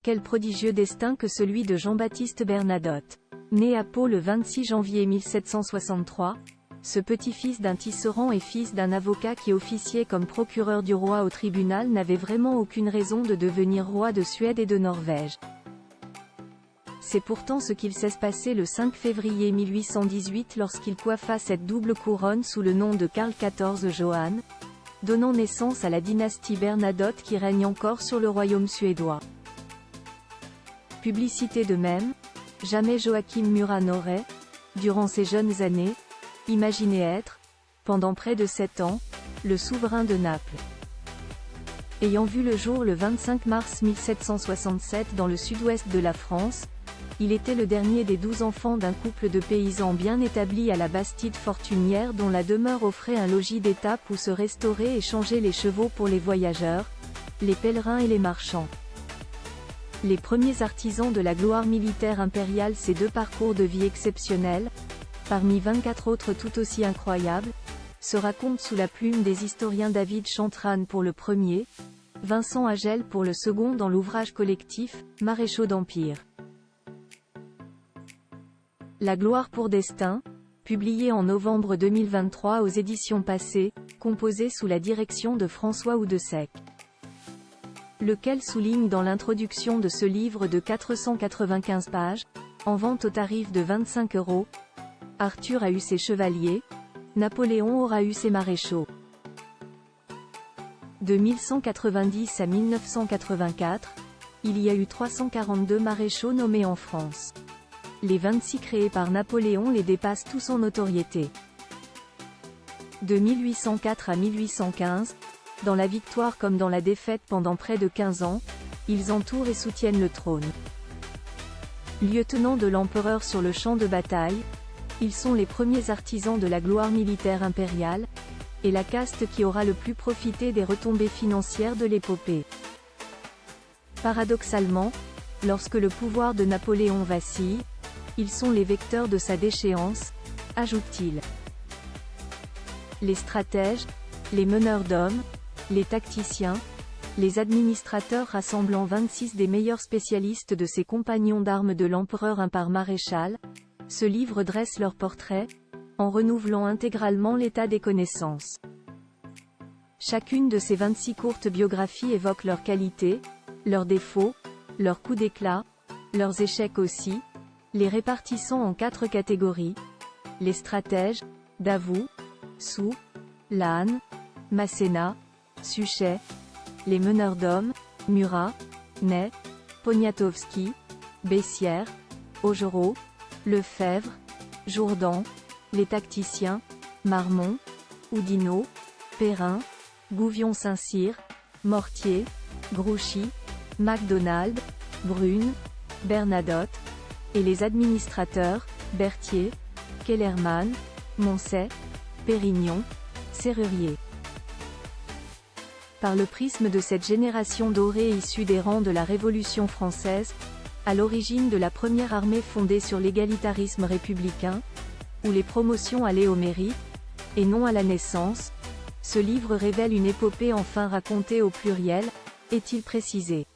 Quel prodigieux destin que celui de Jean-Baptiste Bernadotte. Né à Pau le 26 janvier 1763, ce petit-fils d'un tisserand et fils d'un avocat qui officiait comme procureur du roi au tribunal n'avait vraiment aucune raison de devenir roi de Suède et de Norvège. C'est pourtant ce qu'il s'est passé le 5 février 1818 lorsqu'il coiffa cette double couronne sous le nom de Karl XIV Johan, donnant naissance à la dynastie Bernadotte qui règne encore sur le royaume suédois. Publicité de même, jamais Joachim Murat n'aurait, durant ses jeunes années, imaginé être, pendant près de 7 ans, le souverain de Naples. Ayant vu le jour le 25 mars 1767 dans le sud-ouest de la France, il était le dernier des 12 enfants d'un couple de paysans bien établis à la Bastide Fortunière dont la demeure offrait un logis d'étape où se restaurer et changer les chevaux pour les voyageurs, les pèlerins et les marchands. Les premiers artisans de la gloire militaire impériale. Ces deux parcours de vie exceptionnels, parmi 24 autres tout aussi incroyables, se racontent sous la plume des historiens David Chantrane pour le premier, Vincent Hagel pour le second dans l'ouvrage collectif « Maréchaux d'Empire ». La gloire pour destin, publié en novembre 2023 aux éditions Passé, composé sous la direction de François Oudessec. Lequel souligne dans l'introduction de ce livre de 495 pages, en vente au tarif de 25 €, Arthur a eu ses chevaliers, Napoléon aura eu ses maréchaux. De 1190 à 1984, il y a eu 342 maréchaux nommés en France. Les 26 créés par Napoléon les dépassent tous en notoriété. De 1804 à 1815, dans la victoire comme dans la défaite pendant près de 15 ans, ils entourent et soutiennent le trône. Lieutenants de l'empereur sur le champ de bataille, ils sont les premiers artisans de la gloire militaire impériale, et la caste qui aura le plus profité des retombées financières de l'épopée. Paradoxalement, lorsque le pouvoir de Napoléon vacille, ils sont les vecteurs de sa déchéance, ajoute-t-il. Les stratèges, les meneurs d'hommes, les tacticiens, les administrateurs rassemblant 26 des meilleurs spécialistes de ces compagnons d'armes de l'empereur impar maréchal, ce livre dresse leur portrait, en renouvelant intégralement l'état des connaissances. Chacune de ces 26 courtes biographies évoque leurs qualités, leurs défauts, leurs coups d'éclat, leurs échecs aussi, les répartissant en 4 catégories: les stratèges, Davout, Soult, Lannes, Masséna, Suchet, les meneurs d'hommes, Murat, Ney, Poniatowski, Bessières, Augereau, Lefebvre, Jourdan, les tacticiens, Marmont, Oudinot, Perrin, Gouvion-Saint-Cyr, Mortier, Grouchy, MacDonald, Brune, Bernadotte, et les administrateurs, Berthier, Kellermann, Moncey, Pérignon, Serrurier. Par le prisme de cette génération dorée issue des rangs de la Révolution française, à l'origine de la première armée fondée sur l'égalitarisme républicain, où les promotions allaient au mérite, et non à la naissance, ce livre révèle une épopée enfin racontée au pluriel, est-il précisé.